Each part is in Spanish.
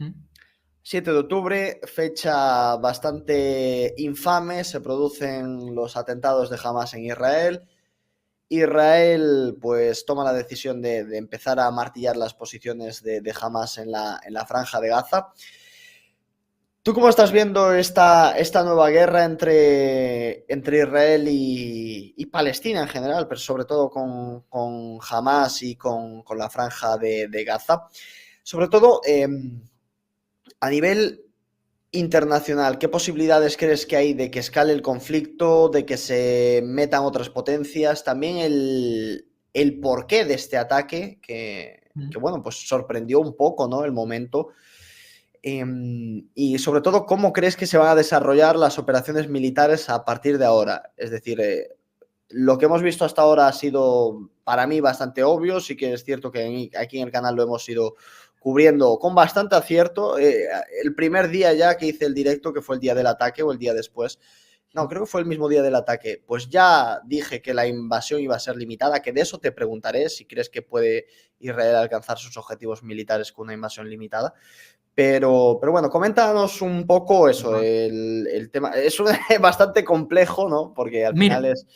Ujú. 7 de octubre, fecha bastante infame, se producen los atentados de Hamas en Israel. Israel pues toma la decisión de empezar a martillar las posiciones de Hamas en la franja de Gaza. ¿Tú cómo estás viendo esta nueva guerra entre Israel y Palestina en general, pero sobre todo con Hamas y con la franja de Gaza? Sobre todo a nivel internacional, ¿qué posibilidades crees que hay de que escale el conflicto, de que se metan otras potencias? También el porqué de este ataque, que bueno, pues sorprendió un poco, ¿no? El momento. Y sobre todo, ¿cómo crees que se van a desarrollar las operaciones militares a partir de ahora? Es decir, lo que hemos visto hasta ahora ha sido para mí bastante obvio, sí que es cierto que aquí en el canal lo hemos ido cubriendo con bastante acierto. El primer día ya que hice el directo, que fue el día del ataque o el día después, no, creo que fue el mismo día del ataque, pues ya dije que la invasión iba a ser limitada, que de eso te preguntaré, si crees que puede Israel alcanzar sus objetivos militares con una invasión limitada. Pero bueno, coméntanos un poco eso, Ajá. el tema. Es bastante complejo, ¿no? Porque al Mira, final es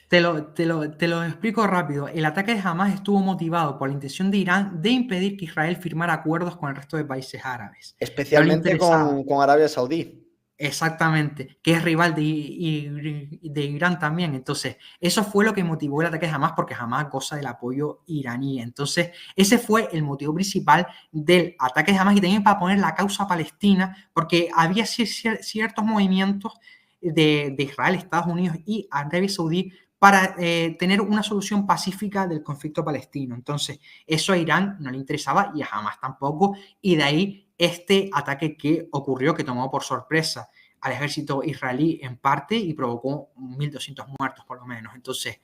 te lo explico rápido. El ataque de Hamas estuvo motivado por la intención de Irán de impedir que Israel firmara acuerdos con el resto de países árabes. No le especialmente interesaba. con Arabia Saudí. Exactamente, que es rival de Irán también. Entonces, eso fue lo que motivó el ataque de Hamas, porque Hamas goza del apoyo iraní. Entonces, ese fue el motivo principal del ataque de Hamas y también para poner la causa palestina, porque había ciertos movimientos de Israel, Estados Unidos y Arabia Saudí para tener una solución pacífica del conflicto palestino. Entonces, eso a Irán no le interesaba y a Hamas tampoco, y de ahí este ataque que ocurrió, que tomó por sorpresa al ejército israelí en parte y provocó 1.200 muertos por lo menos. Entonces,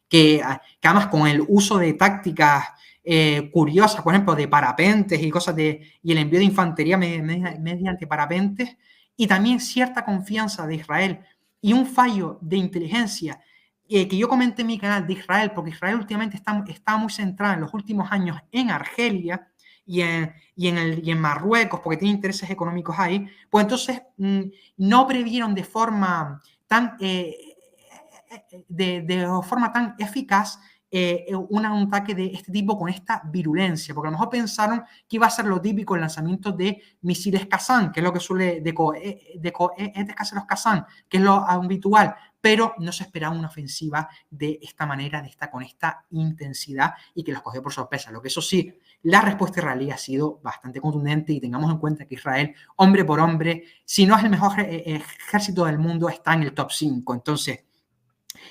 que además con el uso de tácticas curiosas, por ejemplo, de parapentes y cosas y el envío de infantería mediante parapentes, y también cierta confianza de Israel y un fallo de inteligencia que yo comenté en mi canal de Israel, porque Israel últimamente está muy centrada en los últimos años en Argelia y en Marruecos, porque tiene intereses económicos ahí, pues entonces no previeron de forma tan eficaz un ataque de este tipo con esta virulencia, porque a lo mejor pensaron que iba a ser lo típico el lanzamiento de misiles Kazan, que es lo que suele de los Kazan, que es lo habitual, pero no se esperaba una ofensiva de esta manera, con esta intensidad y que los cogió por sorpresa. Lo que eso sí, la respuesta israelí ha sido bastante contundente y tengamos en cuenta que Israel, hombre por hombre, si no es el mejor ejército del mundo, está en el top 5. Entonces,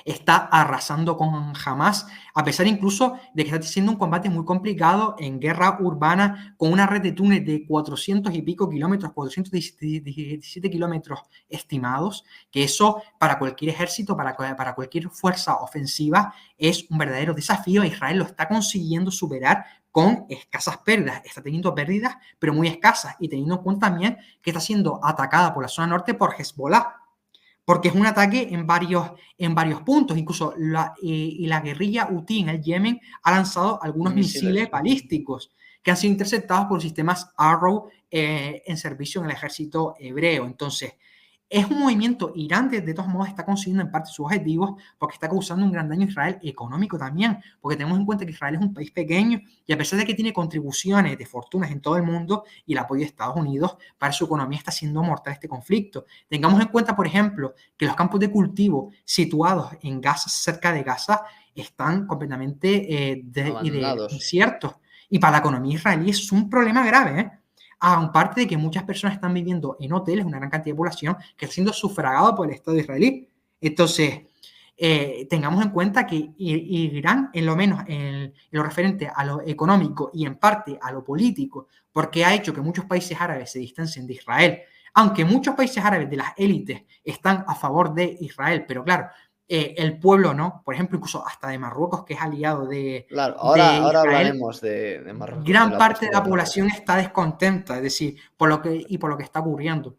está arrasando con Hamas, a pesar incluso de que está siendo un combate muy complicado en guerra urbana, con una red de túneles de 400 y pico kilómetros, 417 kilómetros estimados, que eso para cualquier ejército, para cualquier fuerza ofensiva, es un verdadero desafío. Israel lo está consiguiendo superar con escasas pérdidas. Está teniendo pérdidas, pero muy escasas, y teniendo en cuenta también que está siendo atacada por la zona norte por Hezbollah, porque es un ataque en varios puntos. Incluso la guerrilla Houthi en el Yemen ha lanzado algunos Misiles, misiles sí. balísticos que han sido interceptados por sistemas Arrow en servicio en el ejército hebreo. Entonces, es un movimiento. Irán, de todos modos, está consiguiendo en parte sus objetivos porque está causando un gran daño a Israel económico también, porque tenemos en cuenta que Israel es un país pequeño y a pesar de que tiene contribuciones de fortunas en todo el mundo y el apoyo de Estados Unidos, para su economía está siendo mortal este conflicto. Tengamos en cuenta, por ejemplo, que los campos de cultivo situados en Gaza, cerca de Gaza, están completamente Abandonados. desiertos. Y para la economía israelí es un problema grave, ¿eh? Aparte de que muchas personas están viviendo en hoteles, una gran cantidad de población que está siendo sufragada por el Estado israelí. Entonces, tengamos en cuenta que Irán, en lo menos en lo referente a lo económico y en parte a lo político, porque ha hecho que muchos países árabes se distancien de Israel, aunque muchos países árabes de las élites están a favor de Israel, pero claro, el pueblo no. Por ejemplo, incluso hasta de Marruecos, que es aliado Claro, de ahora Israel, hablaremos de Marruecos, de gran la parte de postura la de Marruecos. población está descontenta, es decir, por lo que está ocurriendo.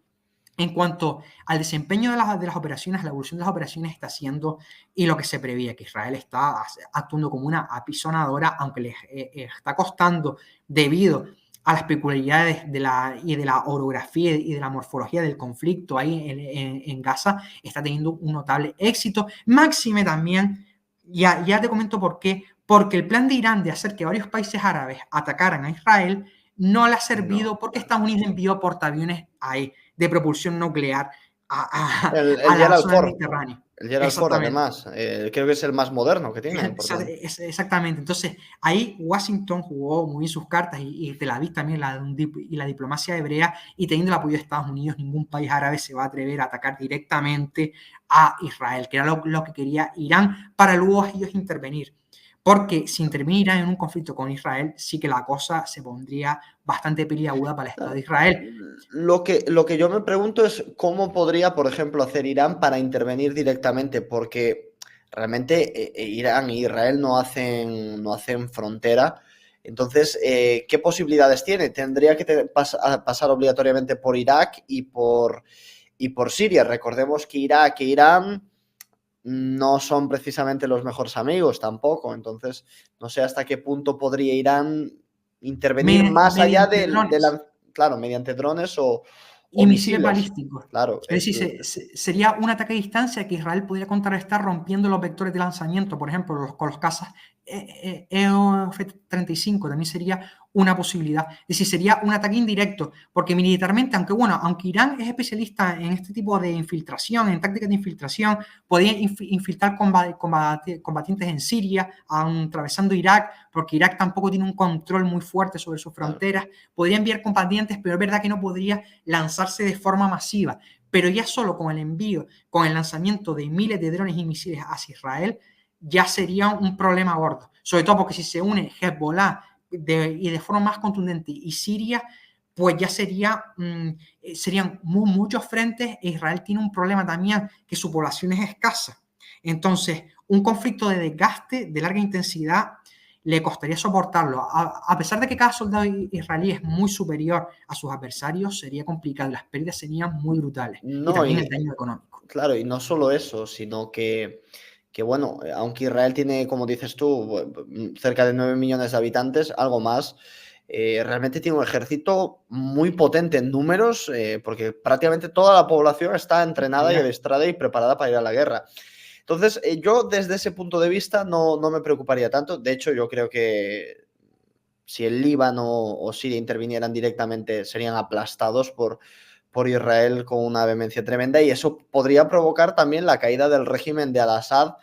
En cuanto al desempeño de las operaciones, la evolución de las operaciones está siendo, y lo que se preveía, que Israel está actuando como una apisonadora, aunque le está costando debido a las peculiaridades y de la orografía y de la morfología del conflicto ahí en Gaza, está teniendo un notable éxito. Máxime también, ya te comento por qué, porque el plan de Irán de hacer que varios países árabes atacaran a Israel no le ha servido No. porque Estados Unidos envió portaaviones ahí de propulsión nuclear El a la Gerald zona del Ford. Mediterráneo. El Gerald Ford, Exactamente. además. Creo que es el más moderno que tienen, por tanto. Exactamente. Entonces, ahí Washington jugó muy bien sus cartas y Tel Aviv también y la diplomacia hebrea, y teniendo el apoyo de Estados Unidos, ningún país árabe se va a atrever a atacar directamente a Israel, que era lo que quería Irán, para luego ellos intervenir. Porque si interviniera en un conflicto con Israel, sí que la cosa se pondría bastante peliaguda para el Estado de Claro. Israel. Lo que yo me pregunto es cómo podría, por ejemplo, hacer Irán para intervenir directamente, porque realmente Irán e Israel no hacen frontera. Entonces, ¿qué posibilidades tiene? Tendría que pasar obligatoriamente por Irak y por Siria. Recordemos que Irak e Irán no son precisamente los mejores amigos tampoco. Entonces, no sé hasta qué punto podría Irán intervenir más allá Mediante drones claro, mediante drones o y misiles misiles. balísticos. Claro, Es decir, sería un ataque a distancia que Israel podría contrarrestar rompiendo los vectores de lanzamiento, por ejemplo, con los cazas EOF-35 también sería una posibilidad. Es decir, sería un ataque indirecto, porque militarmente, aunque Irán es especialista en este tipo de infiltración, en tácticas de infiltración, podía infiltrar combatientes en Siria, atravesando Irak, porque Irak tampoco tiene un control muy fuerte sobre sus claro. fronteras. Podría enviar combatientes, pero es verdad que no podría lanzarse de forma masiva. Pero ya solo con el envío, con el lanzamiento de miles de drones y misiles hacia Israel, ya sería un problema gordo. Sobre todo porque si se une Hezbollah y de forma más contundente y Siria, pues ya serían muchos frentes, e Israel tiene un problema también, que su población es escasa. Entonces, un conflicto de desgaste de larga intensidad le costaría soportarlo. A pesar de que cada soldado israelí es muy superior a sus adversarios, sería complicado, las pérdidas serían muy brutales, y No, también el daño económico. claro, y no solo eso, sino que bueno, aunque Israel tiene, como dices tú, cerca de 9 millones de habitantes, algo más, realmente tiene un ejército muy potente en números, porque prácticamente toda la población está entrenada y adiestrada y preparada para ir a la guerra. Entonces, yo desde ese punto de vista no me preocuparía tanto. De hecho, yo creo que si el Líbano o Siria intervinieran directamente, serían aplastados por Israel con una vehemencia tremenda, y eso podría provocar también la caída del régimen de Al-Assad.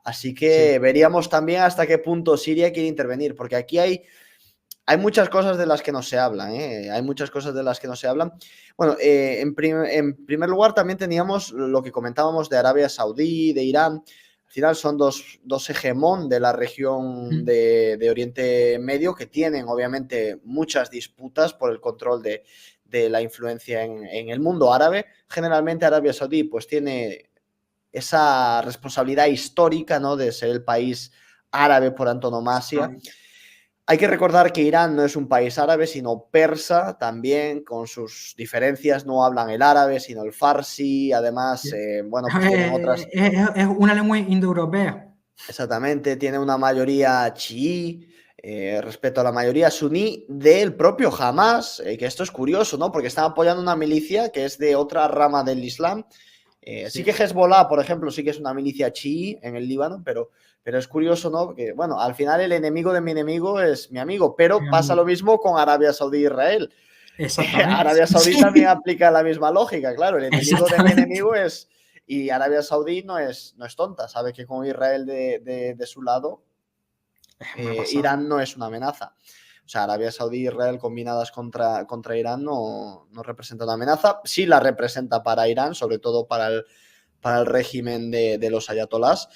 Así que Sí. veríamos también hasta qué punto Siria quiere intervenir, porque aquí hay muchas cosas de las que no se hablan, ¿eh? Hay muchas cosas de las que no se hablan. Bueno, en primer lugar también teníamos lo que comentábamos de Arabia Saudí, de Irán. Al final son dos hegemón de la región de Oriente Medio, que tienen obviamente muchas disputas por el control de la influencia en el mundo árabe. Generalmente Arabia Saudí pues tiene esa responsabilidad histórica, ¿no?, de ser el país árabe por antonomasia. Hay que recordar que Irán no es un país árabe, sino persa también, con sus diferencias. No hablan el árabe, sino el farsi. Además, bueno, pues tienen otras... Es una lengua indoeuropea. Exactamente, tiene una mayoría chií respecto a la mayoría suní del propio Hamas, que esto es curioso, ¿no? Porque están apoyando una milicia que es de otra rama del Islam. Sí que Hezbollah, por ejemplo, sí que es una milicia chií en el Líbano, pero es curioso, ¿no? Porque, bueno, al final el enemigo de mi enemigo es mi amigo, pero pasa lo mismo con Arabia Saudí e Israel. Exactamente. Arabia Saudí Sí. también aplica la misma lógica, claro, el enemigo de mi Exactamente. enemigo es... Y Arabia Saudí no es tonta, sabe que con Israel de su lado, Es una pasada. Irán no es una amenaza. O sea, Arabia Saudí e Israel combinadas contra Irán no representa una amenaza. Sí la representa para Irán, sobre todo para el régimen de los ayatolás.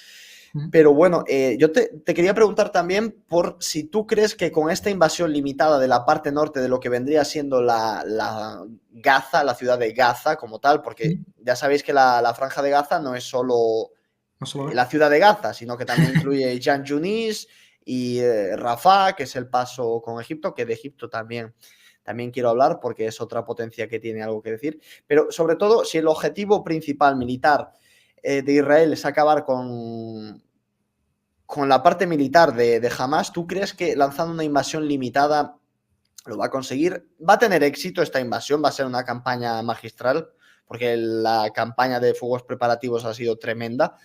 Pero bueno, yo te quería preguntar también por si tú crees que con esta invasión limitada de la parte norte de lo que vendría siendo la Gaza, la ciudad de Gaza como tal, porque ya sabéis que la franja de Gaza no es solo No solo la ciudad de Gaza, sino que también incluye Jan Yunis y Rafah, que es el paso con Egipto, que de Egipto también quiero hablar porque es otra potencia que tiene algo que decir. Pero sobre todo, si el objetivo principal militar de Israel es acabar con la parte militar de Hamas, ¿tú crees que lanzando una invasión limitada lo va a conseguir. Va a tener éxito esta invasión, va a ser una campaña magistral, porque la campaña de fuegos preparativos ha sido tremenda.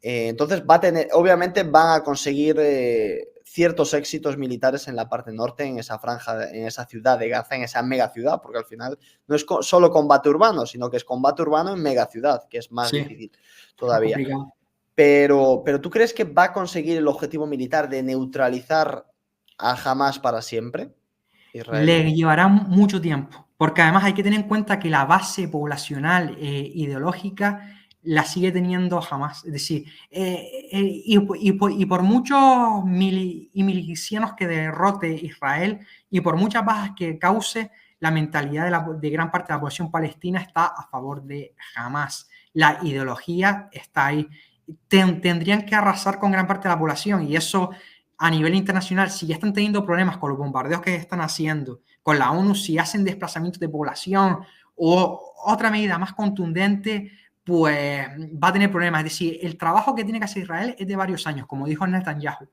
Entonces obviamente van a conseguir ciertos éxitos militares en la parte norte, en esa franja, en esa ciudad de Gaza, en esa mega ciudad, porque al final no es solo combate urbano, sino que es combate urbano en mega ciudad, que es más difícil todavía. Pero ¿tú crees que va a conseguir el objetivo militar de neutralizar a Hamas para siempre, Israel? Le llevará mucho tiempo, porque además hay que tener en cuenta que la base poblacional ideológica la sigue teniendo Hamas. Es decir, y por muchos milicianos que derrote Israel y por muchas bajas que cause, la mentalidad de gran parte de la población palestina está a favor de Hamas. La ideología está ahí. Tendrían que arrasar con gran parte de la población y eso a nivel internacional, si ya están teniendo problemas con los bombardeos que están haciendo, con la ONU, si hacen desplazamientos de población o otra medida más contundente, pues va a tener problemas. Es decir, el trabajo que tiene que hacer Israel es de varios años, como dijo Netanyahu.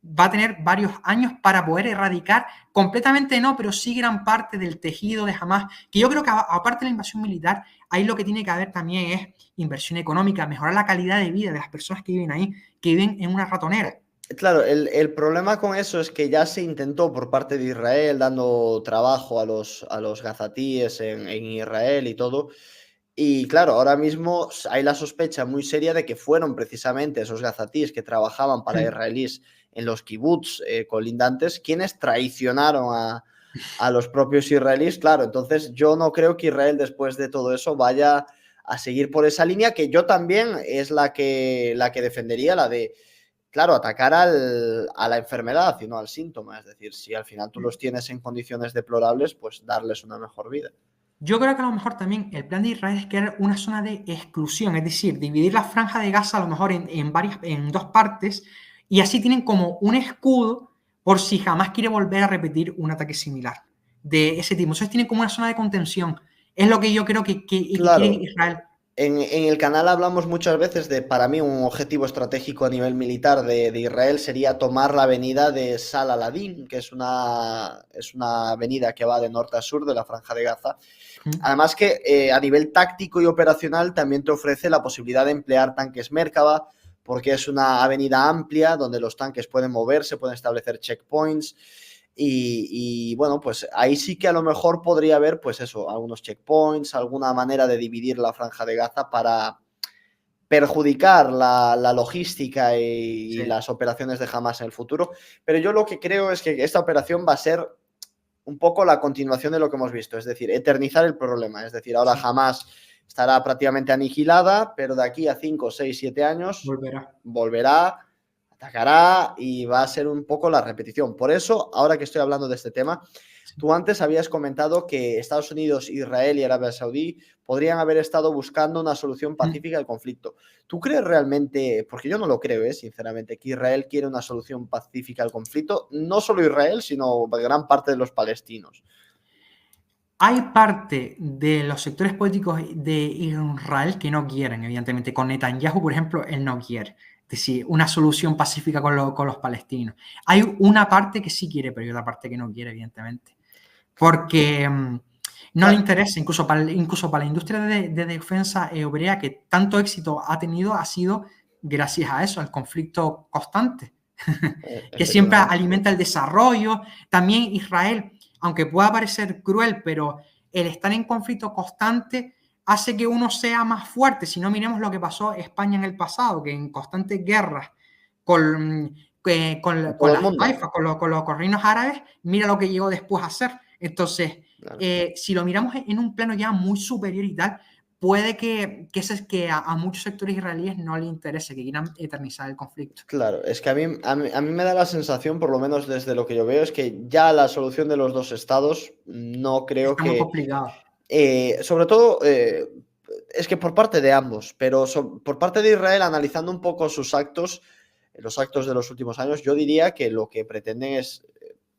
Va a tener varios años para poder erradicar, completamente no, pero sí gran parte del tejido de Hamas, que yo creo que aparte de la invasión militar, ahí lo que tiene que haber también es inversión económica, mejorar la calidad de vida de las personas que viven ahí, que viven en una ratonera. Claro, el problema con eso es que ya se intentó por parte de Israel dando trabajo a los gazatíes en Israel y todo. Y claro, ahora mismo hay la sospecha muy seria de que fueron precisamente esos gazatíes que trabajaban para israelíes en los kibbutz colindantes quienes traicionaron a los propios israelíes. Claro, entonces yo no creo que Israel después de todo eso vaya a seguir por esa línea, que yo también es la que defendería, la de claro, atacar a la enfermedad y no al síntoma. Es decir, si al final tú los tienes en condiciones deplorables, pues darles una mejor vida. Yo creo que a lo mejor también el plan de Israel es crear una zona de exclusión, es decir, dividir la franja de Gaza a lo mejor en dos partes y así tienen como un escudo por si jamás quiere volver a repetir un ataque similar de ese tipo. Entonces tienen como una zona de contención. Es lo que yo creo que Claro. quiere Israel. En el canal hablamos muchas veces de, para mí, un objetivo estratégico a nivel militar de Israel sería tomar la avenida de Sal al-Adin, que es una avenida que va de norte a sur de la Franja de Gaza. Además que a nivel táctico y operacional también te ofrece la posibilidad de emplear tanques Merkava, porque es una avenida amplia donde los tanques pueden moverse, pueden establecer checkpoints. Y bueno, pues ahí sí que a lo mejor podría haber, pues eso, algunos checkpoints, alguna manera de dividir la Franja de Gaza para perjudicar la logística y las operaciones de Hamas en el futuro. Pero yo lo que creo es que esta operación va a ser un poco la continuación de lo que hemos visto, es decir, eternizar el problema. Es decir, ahora Hamas estará prácticamente aniquilada, pero de aquí a 5, 6, 7 años volverá, atacará y va a ser un poco la repetición. Por eso, ahora que estoy hablando de este tema, tú antes habías comentado que Estados Unidos, Israel y Arabia Saudí podrían haber estado buscando una solución pacífica al conflicto. ¿Tú crees realmente, porque yo no lo creo, sinceramente, que Israel quiere una solución pacífica al conflicto? No solo Israel, sino gran parte de los palestinos. Hay parte de los sectores políticos de Israel que no quieren, evidentemente. Con Netanyahu, por ejemplo, él no quiere. Es decir, una solución pacífica con los palestinos. Hay una parte que sí quiere, pero hay otra parte que no quiere, evidentemente. Porque no le interesa, incluso para la industria de defensa europea, que tanto éxito ha tenido, ha sido gracias a eso, al conflicto constante, que siempre alimenta el desarrollo. También Israel, aunque pueda parecer cruel, pero el estar en conflicto constante hace que uno sea más fuerte. Si no, miremos lo que pasó en España en el pasado, que en constantes guerras con las taifas, con los reinos árabes, mira lo que llegó después a hacer. Entonces, claro, si lo miramos en un plano ya muy superior y tal, puede que a muchos sectores israelíes no les interese, que quieran eternizar el conflicto. Claro, es que a mí me da la sensación, por lo menos desde lo que yo veo, es que ya la solución de los dos estados no creo Está que... muy complicado. Sobre todo, es que por parte de ambos, pero por parte de Israel, analizando un poco sus actos, los actos de los últimos años, yo diría que lo que pretenden es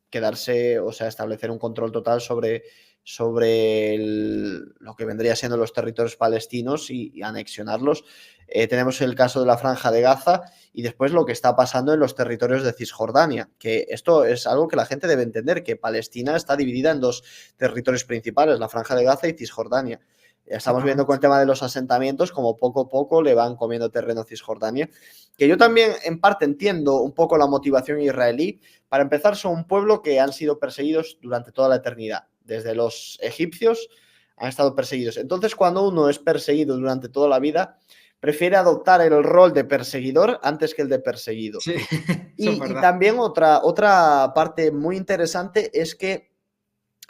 quedarse, o sea, establecer un control total sobre lo que vendría siendo los territorios palestinos y anexionarlos. Tenemos el caso de la Franja de Gaza y después lo que está pasando en los territorios de Cisjordania, que esto es algo que la gente debe entender, que Palestina está dividida en dos territorios principales, la Franja de Gaza y Cisjordania. Estamos viendo con el tema de los asentamientos como poco a poco le van comiendo terreno a Cisjordania, que yo también en parte entiendo un poco la motivación israelí. Para empezar, son un pueblo que han sido perseguidos durante toda la eternidad. Desde los egipcios han estado perseguidos. Entonces, cuando uno es perseguido durante toda la vida, prefiere adoptar el rol de perseguidor antes que el de perseguido. Sí, eso es Y verdad. también otra parte muy interesante es que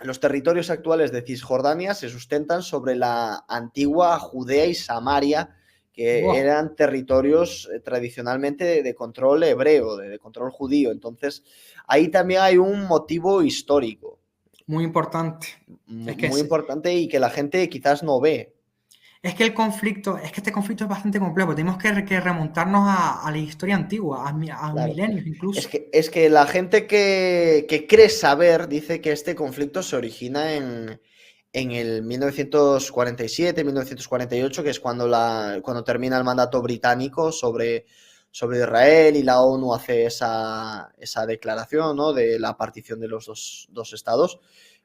los territorios actuales de Cisjordania se sustentan sobre la antigua Judea y Samaria, que Buah, eran territorios tradicionalmente de control hebreo, de control judío. Entonces, ahí también hay un motivo histórico muy importante. Es que muy importante y que la gente quizás no ve. Es que este conflicto es bastante complejo. Tenemos que remontarnos a la historia antigua, a Claro. milenios incluso. Es que la gente que cree saber dice que este conflicto se origina en el 1947, 1948, que es cuando termina el mandato británico sobre Israel y la ONU hace esa declaración, ¿no?, de la partición de los dos estados.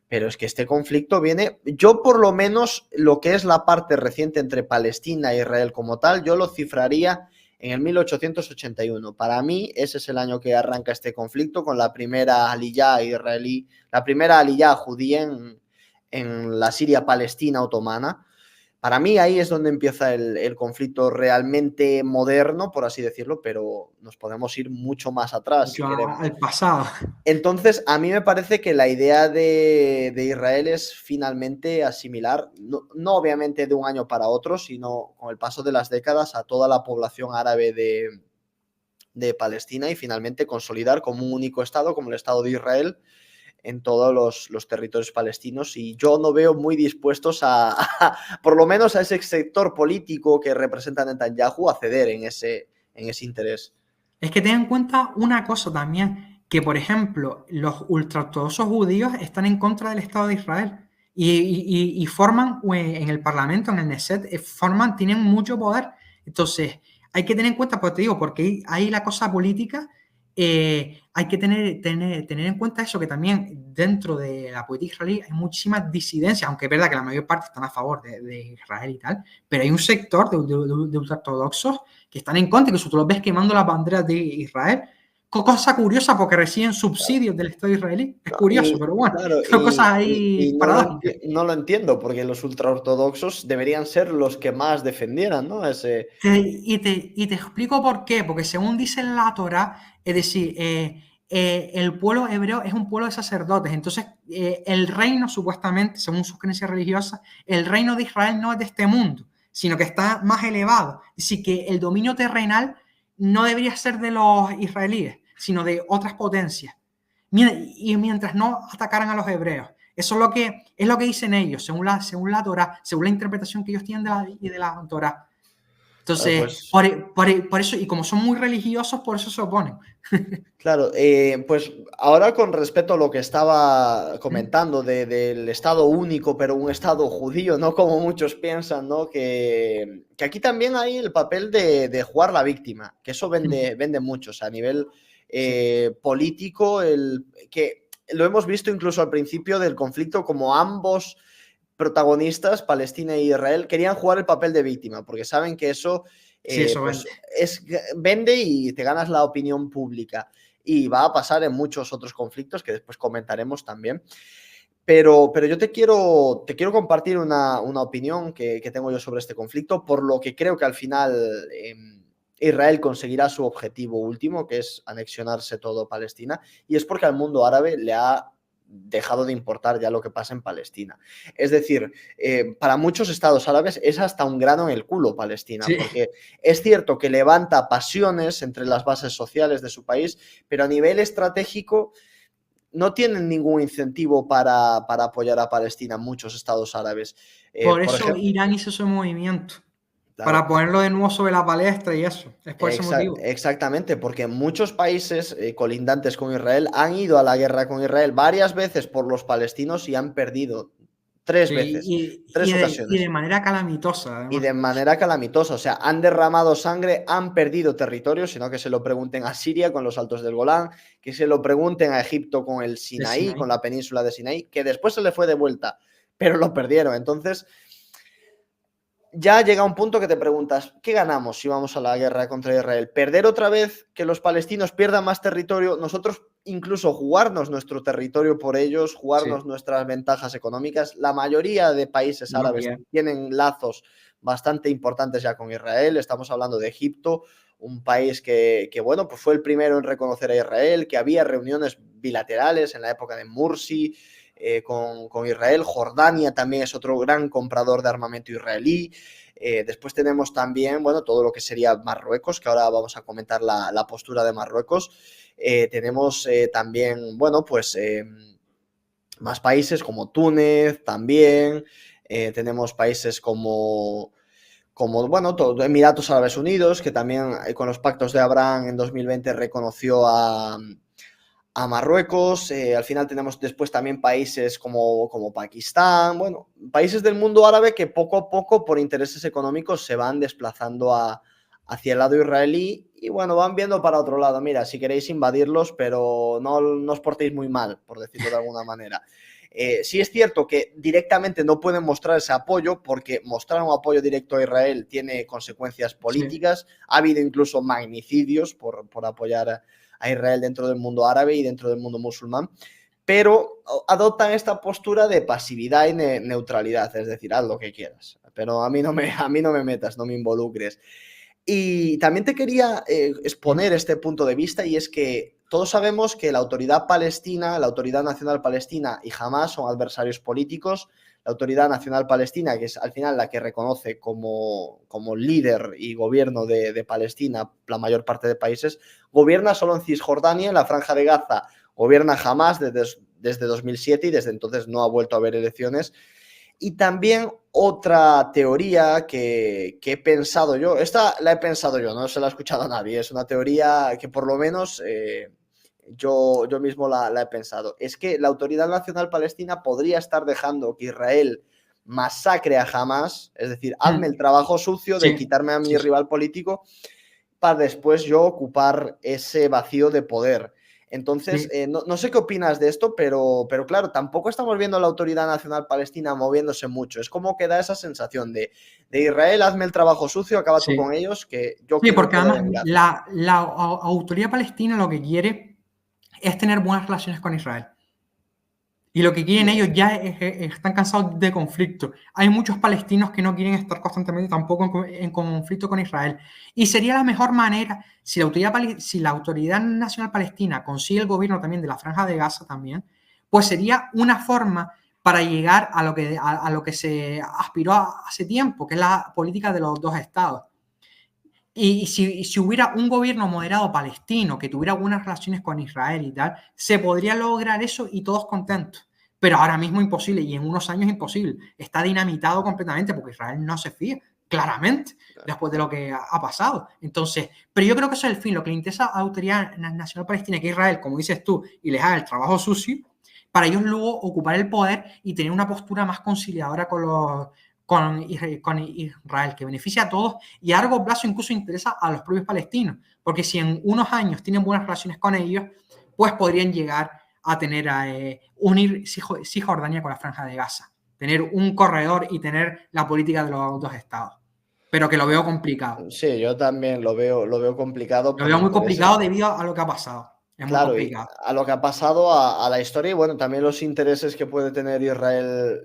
Pero es que este conflicto viene, yo por lo menos lo que es la parte reciente entre Palestina e Israel como tal, yo lo cifraría en el 1881. Para mí ese es el año que arranca este conflicto con la primera aliyá israelí, la primera aliyá judía en la Siria palestina otomana. Para mí ahí es donde empieza el conflicto realmente moderno, por así decirlo, pero nos podemos ir mucho más atrás si Mucho queremos. al pasado. Entonces, a mí me parece que la idea de Israel es finalmente asimilar, no obviamente de un año para otro, sino con el paso de las décadas a toda la población árabe de Palestina y finalmente consolidar como un único Estado, como el Estado de Israel, en todos los territorios palestinos. Y yo no veo muy dispuestos por lo menos a ese sector político que representa Netanyahu, a ceder en ese interés. Es que ten en cuenta una cosa también, que por ejemplo, los ultraortodoxos judíos están en contra del Estado de Israel y forman en el Parlamento, en el Knesset, tienen mucho poder. Entonces, hay que tener en cuenta, pues te digo, porque ahí la cosa política, hay que tener en cuenta eso, que también dentro de la política israelí hay muchísimas disidencias, aunque es verdad que la mayor parte están a favor de Israel y tal, pero hay un sector de ultraortodoxos que están en contra, que tú los ves quemando las banderas de Israel. Cosa curiosa porque reciben subsidios del Estado israelí. Es curioso, pero bueno, Claro, son cosas ahí y paradójicas. no lo entiendo, porque los ultraortodoxos deberían ser los que más defendieran, ¿no? Y te explico por qué. Porque según dice la Torá, es decir, el pueblo hebreo es un pueblo de sacerdotes. Entonces, el reino, supuestamente, según sus creencias religiosas, el reino de Israel no es de este mundo, sino que está más elevado. Es decir, que el dominio terrenal no debería ser de los israelíes, sino de otras potencias. Y mientras no atacaran a los hebreos. Eso es lo que dicen ellos, según la Torá, según la interpretación que ellos tienen de la Torá. Entonces, Pues por eso, y como son muy religiosos, por eso se oponen. claro, pues ahora con respecto a lo que estaba comentando del Estado único, pero un Estado judío, no como muchos piensan, ¿no? Que aquí también hay el papel de jugar la víctima, que eso vende mucho, o sea, a nivel Sí, político, que lo hemos visto incluso al principio del conflicto, como ambos protagonistas, Palestina e Israel, querían jugar el papel de víctima, porque saben que eso sí, eso pues vende. vende y te ganas la opinión pública. Y va a pasar en muchos otros conflictos que después comentaremos también. Pero yo te quiero compartir una opinión que tengo yo sobre este conflicto, por lo que creo que al final Israel conseguirá su objetivo último, que es anexionarse todo Palestina, y es porque al mundo árabe le ha dejado de importar ya lo que pasa en Palestina. Es decir, para muchos estados árabes es hasta un grano en el culo Palestina, Sí. porque es cierto que levanta pasiones entre las bases sociales de su país, pero a nivel estratégico no tienen ningún incentivo para apoyar a Palestina muchos estados árabes. Por Por eso ejemplo, Irán hizo ese movimiento, claro, para ponerlo de nuevo sobre la palestra y eso. Es por ese motivo. exactamente, porque muchos países colindantes con Israel han ido a la guerra con Israel varias veces por los palestinos y han perdido. 3 Sí, veces, y, 3 y de ocasiones. manera calamitosa, Y además. de manera calamitosa, o sea, han derramado sangre, han perdido territorio, sino que se lo pregunten a Siria con los Altos del Golán, que se lo pregunten a Egipto con el De Sinaí, con Sinaí. la península de Sinaí, que después se le fue de vuelta, pero lo perdieron. Entonces, ya llega un punto que te preguntas, ¿qué ganamos si vamos a la guerra contra Israel? ¿Perder otra vez, que los palestinos pierdan más territorio? Nosotros incluso jugarnos nuestro territorio por ellos, Sí, jugarnos nuestras ventajas económicas. La mayoría de países la árabes mayoría. tienen lazos bastante importantes ya con Israel. Estamos hablando de Egipto, un país que bueno, pues fue el primero en reconocer a Israel, que había reuniones bilaterales en la época de Mursi, con Israel. Jordania también es otro gran comprador de armamento israelí. Después tenemos también, bueno, todo lo que sería Marruecos, que ahora vamos a comentar la postura de Marruecos. Tenemos también, bueno, pues más países como Túnez también. Tenemos países como bueno, Emiratos Árabes Unidos, que también con los pactos de Abraham en 2020 reconoció a Marruecos. Al final tenemos después también países como Pakistán, bueno, países del mundo árabe que poco a poco por intereses económicos se van desplazando hacia el lado israelí y bueno, van viendo para otro lado. Mira, si queréis invadirlos, pero no os portéis muy mal, por decirlo de alguna manera. Sí es cierto que directamente no pueden mostrar ese apoyo porque mostrar un apoyo directo a Israel tiene consecuencias Sí. políticas. Ha habido incluso magnicidios por apoyar a Israel dentro del mundo árabe y dentro del mundo musulmán, pero adoptan esta postura de pasividad y neutralidad, es decir, haz lo que quieras, pero a mí no me metas, no me involucres. Y también te quería Sí. exponer este punto de vista y es que todos sabemos que la autoridad palestina, la autoridad nacional palestina y Hamas son adversarios políticos. La autoridad nacional palestina, que es al final la que reconoce como líder y gobierno de Palestina la mayor parte de países, gobierna solo en Cisjordania, en la Franja de Gaza, gobierna Hamas desde 2007 y desde entonces no ha vuelto a haber elecciones. Y también otra teoría que he pensado yo, esta la he pensado yo, no se la ha escuchado a nadie, es una teoría que por lo menos yo mismo la he pensado, es que la Autoridad Nacional Palestina podría estar dejando que Israel masacre a Hamas, es decir, hazme el Mm. trabajo sucio de Sí, quitarme a mi sí, sí. rival político para después yo ocupar ese vacío de poder. Entonces, Sí. no sé qué opinas de esto, pero claro, tampoco estamos viendo a la Autoridad Nacional Palestina moviéndose mucho. Es como que da esa sensación de Israel, hazme el trabajo sucio, acaba tú con Sí. ellos, que yo Sí, quiero el porque poder además en Gaza. la autoridad palestina lo que quiere es tener buenas relaciones con Israel. Y lo que quieren ellos ya están cansados de conflicto. Hay muchos palestinos que no quieren estar constantemente tampoco en conflicto con Israel. Y sería la mejor manera, si la Autoridad Nacional Palestina consigue el gobierno también de la Franja de Gaza también, pues sería una forma para llegar a lo que se aspiró hace tiempo, que es la política de los dos estados. Y si hubiera un gobierno moderado palestino que tuviera buenas relaciones con Israel y tal, se podría lograr eso y todos contentos. Pero ahora mismo imposible y en unos años imposible. Está dinamitado completamente porque Israel no se fía, claramente, Claro. después de lo que ha pasado. Entonces, pero yo creo que eso es el fin. Lo que le interesa a la Autoridad Nacional Palestina, que Israel, como dices tú, y les haga el trabajo sucio, para ellos luego ocupar el poder y tener una postura más conciliadora con Israel, que beneficia a todos y a largo plazo incluso interesa a los propios palestinos, porque si en unos años tienen buenas relaciones con ellos, pues podrían llegar a tener unir Cisjordania con la Franja de Gaza, tener un corredor y tener la política de los dos estados, pero que lo veo complicado. Sí, yo también lo veo complicado Lo por veo muy intereses. complicado debido a lo que ha pasado. Es muy Claro, y complicado. a lo que ha pasado a la historia y bueno, también los intereses que puede tener Israel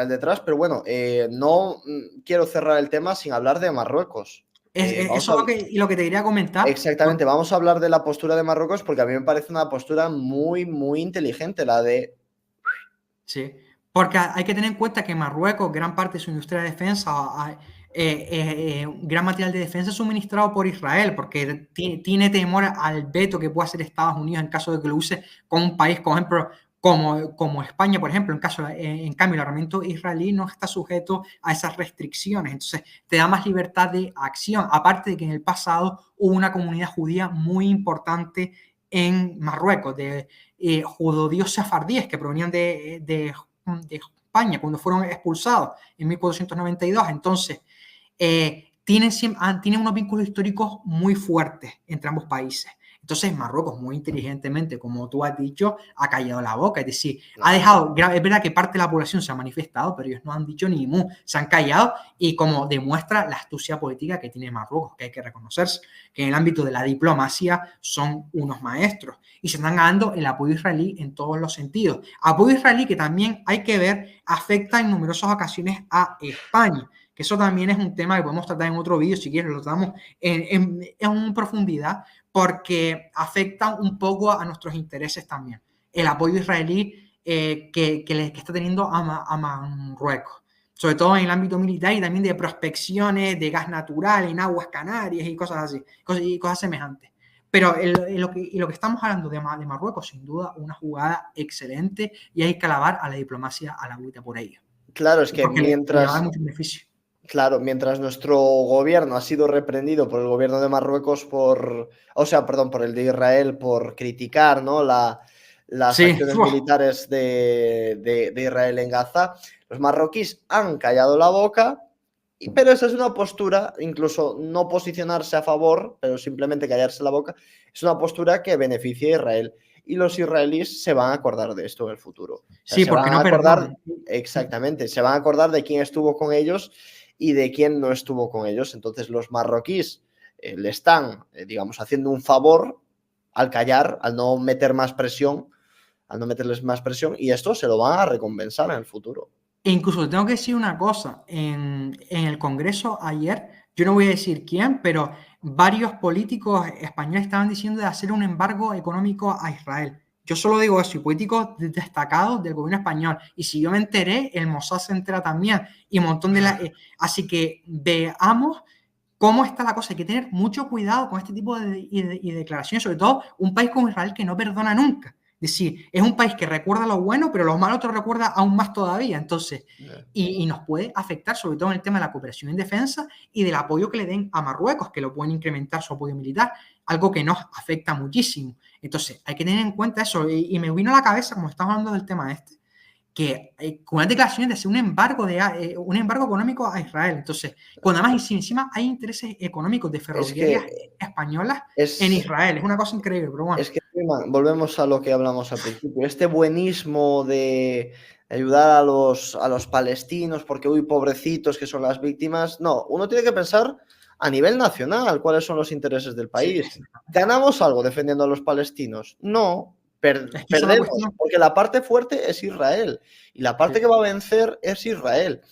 detrás, pero bueno, no quiero cerrar el tema sin hablar de Marruecos. Vamos Eso a, es lo que te quería comentar. exactamente, vamos a hablar de la postura de Marruecos porque a mí me parece una postura muy, muy inteligente, la de... Sí, porque hay que tener en cuenta que Marruecos, gran parte de su industria de defensa, gran material de defensa es suministrado por Israel, porque tiene temor al veto que pueda hacer Estados Unidos en caso de que lo use con un país, por ejemplo, como España, por ejemplo, en cambio, el armamento israelí no está sujeto a esas restricciones, entonces te da más libertad de acción, aparte de que en el pasado hubo una comunidad judía muy importante en Marruecos, de judíos sefardíes que provenían de España cuando fueron expulsados en 1492. Entonces, tienen unos vínculos históricos muy fuertes entre ambos países. Entonces, Marruecos, muy inteligentemente, como tú has dicho, ha callado la boca. Es decir, ha dejado, es verdad que parte de la población se ha manifestado, pero ellos no han dicho ni mu, se han callado, y como demuestra la astucia política que tiene Marruecos, que hay que reconocerse, que en el ámbito de la diplomacia son unos maestros y se están ganando el apoyo israelí en todos los sentidos. Apoyo israelí que también hay que ver afecta en numerosas ocasiones a España, que eso también es un tema que podemos tratar en otro vídeo, si quieres lo tratamos en profundidad, porque afecta un poco a nuestros intereses también. El apoyo israelí que está teniendo a Marruecos, sobre todo en el ámbito militar y también de prospecciones de gas natural en aguas canarias y cosas así, cosas semejantes. Pero lo que estamos hablando de Marruecos, sin duda, una jugada excelente, y hay que alabar a la diplomacia a la agüita por ello. Claro, es que porque le va a dar mucho beneficio. Claro, mientras nuestro gobierno ha sido reprendido por el gobierno de Marruecos por el de Israel por criticar, ¿no? las Sí, acciones militares de Israel en Gaza, los marroquíes han callado la boca, pero esa es una postura, incluso no posicionarse a favor, pero simplemente callarse la boca, es una postura que beneficia a Israel. Y los israelíes se van a acordar de esto en el futuro. O sea, sí, se porque van a no acordar, perdonan. exactamente, se van a acordar de quién estuvo con ellos y de quién no estuvo con ellos. Entonces los marroquíes le están, digamos, haciendo un favor al callar, al no meter más presión, al no meterles más presión, y esto se lo van a recompensar en el futuro. E incluso tengo que decir una cosa, en el Congreso ayer, yo no voy a decir quién, pero varios políticos españoles estaban diciendo de hacer un embargo económico a Israel. Yo solo digo eso, y políticos destacados del gobierno español. Y si yo me enteré, el Mossad se entera también, y un montón de así que veamos cómo está la cosa. Hay que tener mucho cuidado con este tipo de declaraciones, sobre todo un país como Israel que no perdona nunca. Es decir, es un país que recuerda lo bueno, pero lo malo te lo recuerda aún más todavía. Entonces, y nos puede afectar sobre todo en el tema de la cooperación en defensa y del apoyo que le den a Marruecos, que lo pueden incrementar su apoyo militar, algo que nos afecta muchísimo. Entonces, hay que tener en cuenta eso. Y me vino a la cabeza, como estamos hablando del tema este, que con unas declaraciones de hacer un embargo económico a Israel. Entonces, cuando además encima hay intereses económicos de ferroviarias españolas en Israel, es una cosa increíble, pero bueno. Es que volvemos a lo que hablamos al principio, este buenismo de ayudar a los palestinos porque, uy, pobrecitos que son las víctimas. No, uno tiene que pensar a nivel nacional cuáles son los intereses del país. Sí. ¿Ganamos algo defendiendo a los palestinos? No. Perdemos, porque la parte fuerte es Israel y la parte que va a vencer es Israel.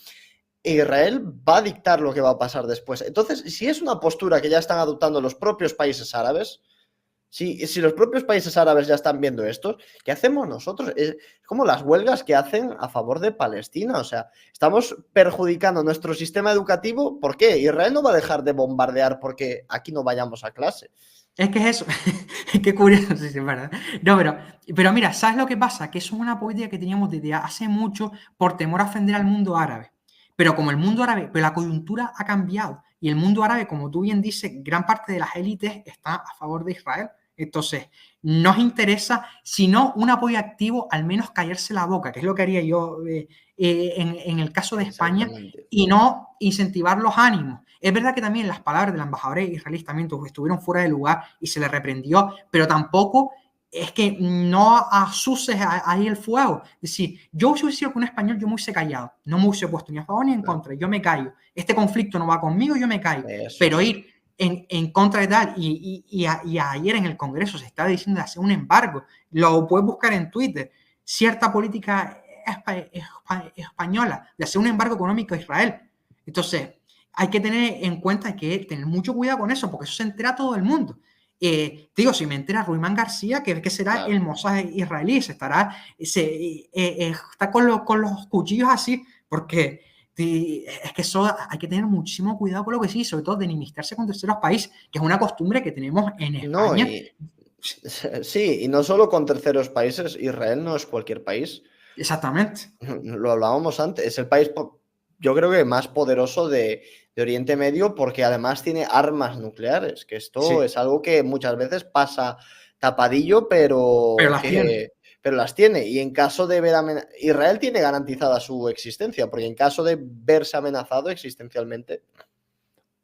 E Israel va a dictar lo que va a pasar después. Entonces, si es una postura que ya están adoptando los propios países árabes, si los propios países árabes ya están viendo esto, ¿qué hacemos nosotros? Es como las huelgas que hacen a favor de Palestina. O sea, estamos perjudicando nuestro sistema educativo. ¿Por qué? Israel no va a dejar de bombardear porque aquí no vayamos a clase. Es que es eso, qué curioso, sí, es verdad. No, pero mira, ¿sabes lo que pasa? Que eso es una política que teníamos desde hace mucho por temor a ofender al mundo árabe. Pero como el mundo árabe, pero la coyuntura ha cambiado y el mundo árabe, como tú bien dices, gran parte de las élites está a favor de Israel. Entonces, nos interesa, si no un apoyo activo, al menos callarse la boca, que es lo que haría yo en el caso de España, y no incentivar los ánimos. Es verdad que también las palabras del embajador israelí también estuvieron fuera de lugar y se le reprendió, pero tampoco es que no asuses ahí el fuego. Es decir, yo si hubiese sido con un español, yo me hubiese callado, no me hubiese puesto ni a favor ni en contra, yo me callo. Este conflicto no va conmigo, yo me callo. Pero ir en contra de tal, y ayer en el Congreso se estaba diciendo de hacer un embargo, lo puedes buscar en Twitter, cierta política española de hacer un embargo económico a Israel. Entonces, hay que tener en cuenta que tener mucho cuidado con eso, porque eso se entera todo el mundo. Digo, si me entera Ruimán García, que será el Mossad israelí, está con los cuchillos así, porque es que eso hay que tener muchísimo cuidado con lo que sí, sobre todo de enemistarse con terceros países, que es una costumbre que tenemos en España. Sí, y no solo con terceros países, Israel no es cualquier país. Exactamente. Lo hablábamos antes, es el país, yo creo que más poderoso de Oriente Medio, porque además tiene armas nucleares, que esto es algo que muchas veces pasa tapadillo, pero las tiene. pero las tiene. Y en caso de ver Israel tiene garantizada su existencia, porque en caso de verse amenazado existencialmente,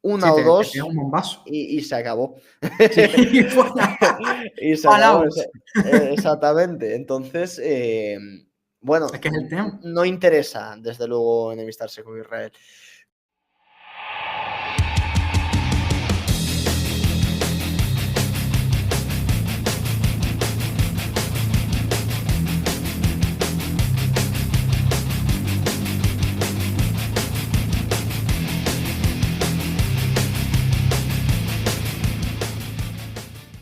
una Sí, o te pega dos un bombazo. y se acabó. Sí, fuera. Y se acabó. Fallout. Exactamente. Entonces, Es bueno, que es el tema. no interesa, desde luego, enemistarse con Israel.